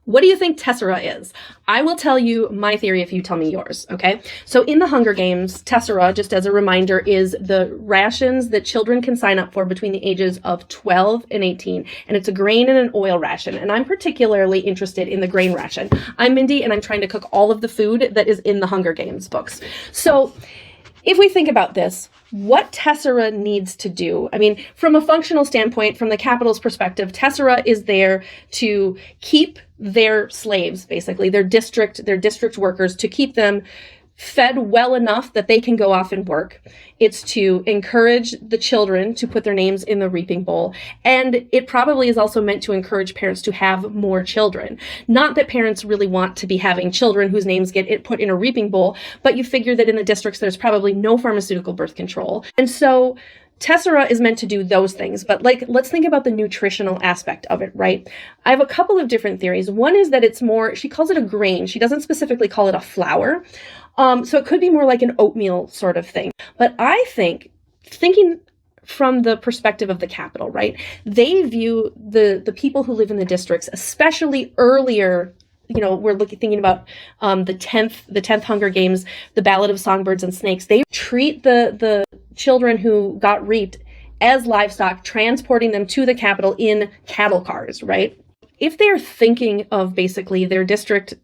What do you think tesserae is? I will tell you my theory if you tell me yours, okay? So in the Hunger Games, tesserae, just as a reminder, is the rations that children can sign up for between the ages of 12 and 18. And it's a grain and an oil ration. And I'm particularly interested in the grain ration. I'm Mindy, and I'm trying to cook all of the food that is in the Hunger Games books. So if we think about this, what tesserae needs to do, I mean, from a functional standpoint, from the Capitol's perspective, tesserae is there to keep their slaves, basically, their district workers, to keep them fed well enough that they can go off and work. It's to encourage the children to put their names in the reaping bowl. And it probably is also meant to encourage parents to have more children. Not that parents really want to be having children whose names get put in a reaping bowl, but you figure that in the districts, there's probably no pharmaceutical birth control. And so tesserae is meant to do those things, but let's think about the nutritional aspect of it, right? I have a couple of different theories. One is that it's more, she calls it a grain. She doesn't specifically call it a flour. So it could be more like an oatmeal sort of thing. But I think, thinking from the perspective of the Capitol, right? They view the people who live in the districts, especially earlier, you know, we're thinking about the 10th Hunger Games, the Ballad of Songbirds and Snakes. They treat the children who got reaped as livestock, transporting them to the Capitol in cattle cars, right? If they're thinking of basically their district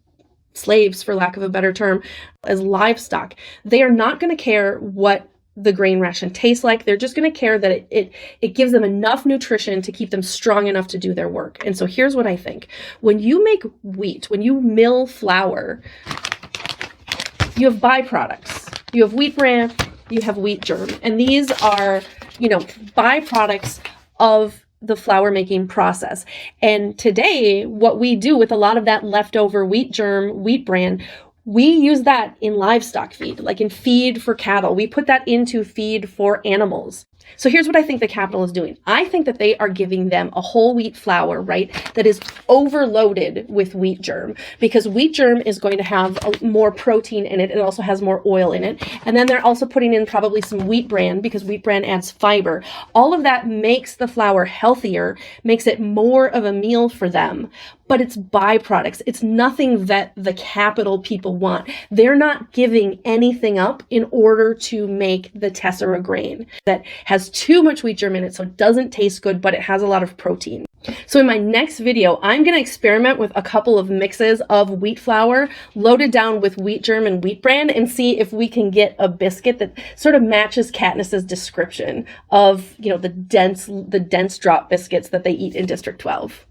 slaves, for lack of a better term, as livestock, they are not going to care what the grain ration tastes like. They're just going to care that it gives them enough nutrition to keep them strong enough to do their work. And so here's what I think. When you make wheat, when you mill flour, you have byproducts. You have wheat bran, you have wheat germ. And these are, you know, byproducts of the flour making process. And today, what we do with a lot of that leftover wheat germ, wheat bran, we use that in livestock feed, like in feed for cattle. We put that into feed for animals. So here's what I think the Capitol is doing. I think that they are giving them a whole wheat flour, right, that is overloaded with wheat germ, because wheat germ is going to have more protein in it. It also has more oil in it. And then they're also putting in probably some wheat bran, because wheat bran adds fiber. All of that makes the flour healthier, makes it more of a meal for them. But it's byproducts. It's nothing that the Capitol people want. They're not giving anything up in order to make the tesserae grain that has too much wheat germ in it, so it doesn't taste good, but it has a lot of protein. So in my next video, I'm going to experiment with a couple of mixes of wheat flour loaded down with wheat germ and wheat bran and see if we can get a biscuit that sort of matches Katniss's description of, you know, the dense drop biscuits that they eat in District 12.